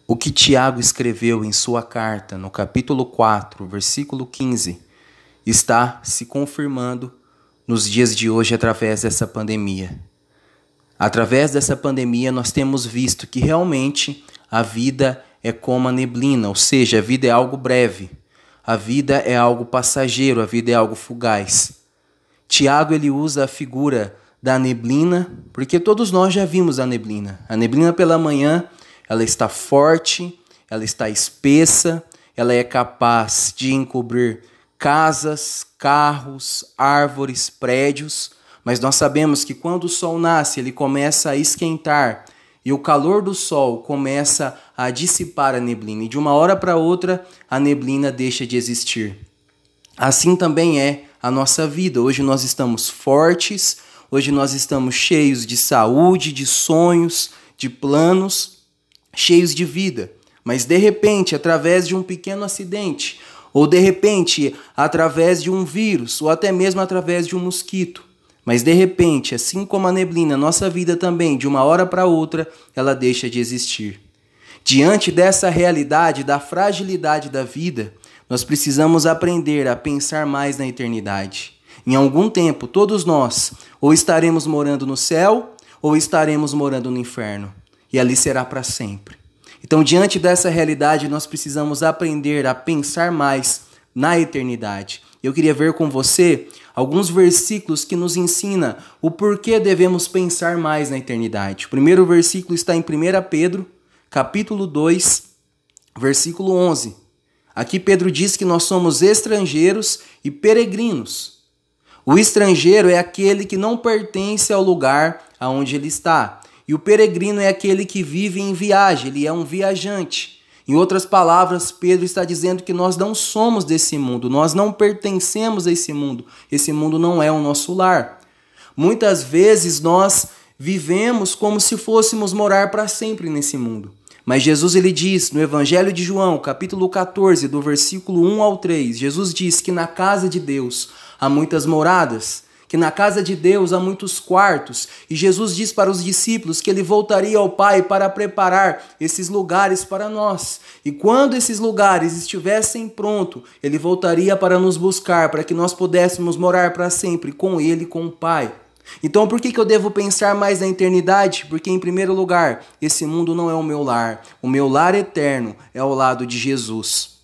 O que Tiago escreveu em sua carta, no capítulo 4, versículo 15, está se confirmando nos dias de hoje através dessa pandemia. Através dessa pandemia, nós temos visto que realmente a vida é como a neblina, ou seja, a vida é algo breve, a vida é algo passageiro, a vida é algo fugaz. Tiago ele usa a figura da neblina, porque todos nós já vimos a neblina. A neblina pela manhã, ela está forte, ela está espessa, ela é capaz de encobrir casas, carros, árvores, prédios, mas nós sabemos que quando o sol nasce, ele começa a esquentar e o calor do sol começa a dissipar a neblina, e de uma hora para outra a neblina deixa de existir. Assim também é a nossa vida. Hoje nós estamos fortes, hoje nós estamos cheios de saúde, de sonhos, de planos, cheios de vida. Mas de repente, através de um pequeno acidente, ou de repente, através de um vírus, ou até mesmo através de um mosquito, mas de repente, assim como a neblina, nossa vida também, de uma hora para outra, ela deixa de existir. Diante dessa realidade, da fragilidade da vida, nós precisamos aprender a pensar mais na eternidade. Em algum tempo, todos nós, ou estaremos morando no céu, ou estaremos morando no inferno. E ali será para sempre. Então, diante dessa realidade, nós precisamos aprender a pensar mais na eternidade. Eu queria ver com você alguns versículos que nos ensinam o porquê devemos pensar mais na eternidade. O primeiro versículo está em 1 Pedro, capítulo 2, versículo 11. Aqui Pedro diz que nós somos estrangeiros e peregrinos. O estrangeiro é aquele que não pertence ao lugar aonde ele está. E o peregrino é aquele que vive em viagem, ele é um viajante. Em outras palavras, Pedro está dizendo que nós não somos desse mundo, nós não pertencemos a esse mundo não é o nosso lar. Muitas vezes nós vivemos como se fôssemos morar para sempre nesse mundo. Mas Jesus ele diz no Evangelho de João, capítulo 14, do versículo 1 ao 3, Jesus diz que na casa de Deus há muitas moradas, que na casa de Deus há muitos quartos, e Jesus diz para os discípulos que ele voltaria ao Pai para preparar esses lugares para nós. E quando esses lugares estivessem prontos, ele voltaria para nos buscar, para que nós pudéssemos morar para sempre com ele, com o Pai. Então por que eu devo pensar mais na eternidade? Porque em primeiro lugar, esse mundo não é o meu lar. O meu lar eterno é ao lado de Jesus.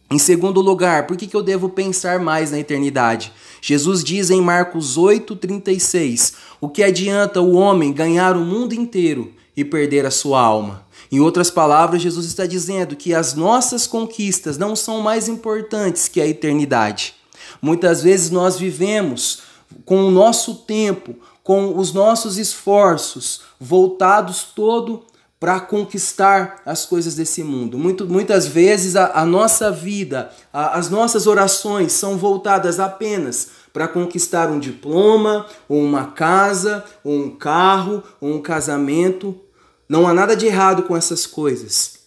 Em segundo lugar, por que eu devo pensar mais na eternidade? Jesus diz em Marcos 8,36, o que adianta o homem ganhar o mundo inteiro e perder a sua alma? Em outras palavras, Jesus está dizendo que as nossas conquistas não são mais importantes que a eternidade. Muitas vezes nós vivemos com o nosso tempo, com os nossos esforços voltados todo para conquistar as coisas desse mundo. Muitas vezes a nossa vida, as nossas orações são voltadas apenas para conquistar um diploma, ou uma casa, ou um carro, ou um casamento. Não há nada de errado com essas coisas,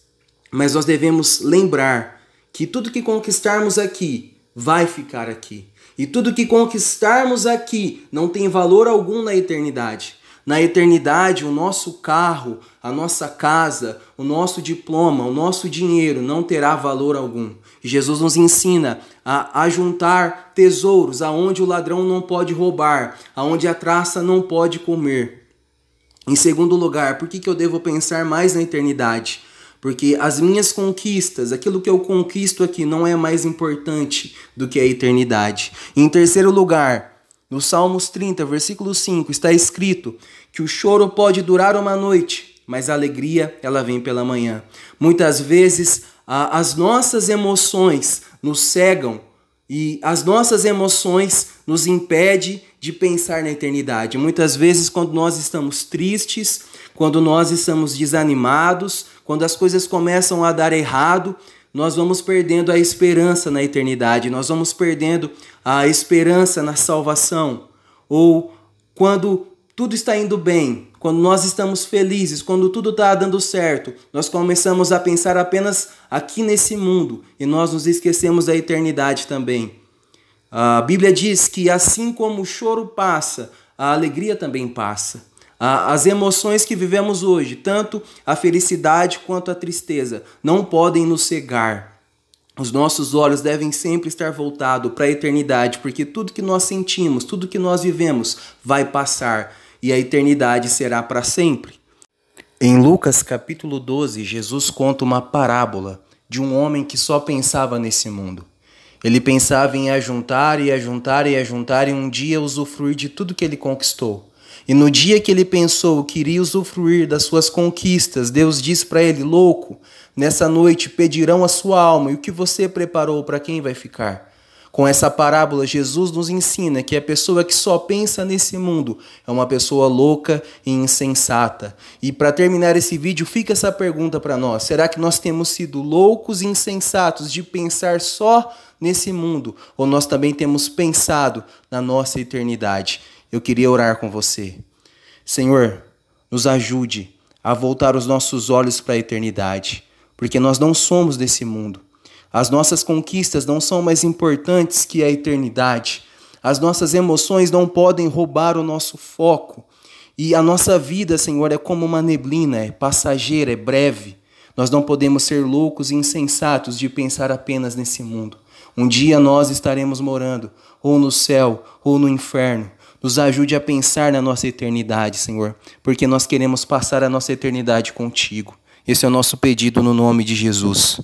mas nós devemos lembrar que tudo que conquistarmos aqui vai ficar aqui. E tudo que conquistarmos aqui não tem valor algum na eternidade. Na eternidade, o nosso carro, a nossa casa, o nosso diploma, o nosso dinheiro não terá valor algum. E Jesus nos ensina a juntar tesouros aonde o ladrão não pode roubar, aonde a traça não pode comer. Em segundo lugar, por que eu devo pensar mais na eternidade? Porque as minhas conquistas, aquilo que eu conquisto aqui não é mais importante do que a eternidade. E em terceiro lugar, no Salmos 30, versículo 5, está escrito que o choro pode durar uma noite, mas a alegria ela vem pela manhã. Muitas vezes as nossas emoções nos cegam e as nossas emoções nos impedem de pensar na eternidade. Muitas vezes quando nós estamos tristes, quando nós estamos desanimados, quando as coisas começam a dar errado, nós vamos perdendo a esperança na eternidade, nós vamos perdendo a esperança na salvação. Ou quando tudo está indo bem, quando nós estamos felizes, quando tudo está dando certo, nós começamos a pensar apenas aqui nesse mundo e nós nos esquecemos da eternidade também. A Bíblia diz que assim como o choro passa, a alegria também passa. As emoções que vivemos hoje, tanto a felicidade quanto a tristeza, não podem nos cegar. Os nossos olhos devem sempre estar voltados para a eternidade, porque tudo que nós sentimos, tudo que nós vivemos vai passar e a eternidade será para sempre. Em Lucas capítulo 12, Jesus conta uma parábola de um homem que só pensava nesse mundo. Ele pensava em ajuntar e ajuntar e ajuntar e um dia usufruir de tudo que ele conquistou. E no dia que ele pensou que iria usufruir das suas conquistas, Deus disse para ele: louco, nessa noite pedirão a sua alma, e o que você preparou para quem vai ficar? Com essa parábola, Jesus nos ensina que a pessoa que só pensa nesse mundo é uma pessoa louca e insensata. E para terminar esse vídeo, fica essa pergunta para nós: será que nós temos sido loucos e insensatos de pensar só nesse mundo? Ou nós também temos pensado na nossa eternidade? Eu queria orar com você. Senhor, nos ajude a voltar os nossos olhos para a eternidade, porque nós não somos desse mundo. As nossas conquistas não são mais importantes que a eternidade. As nossas emoções não podem roubar o nosso foco. E a nossa vida, Senhor, é como uma neblina, é passageira, é breve. Nós não podemos ser loucos e insensatos de pensar apenas nesse mundo. Um dia nós estaremos morando ou no céu ou no inferno. Nos ajude a pensar na nossa eternidade, Senhor, porque nós queremos passar a nossa eternidade contigo. Esse é o nosso pedido no nome de Jesus.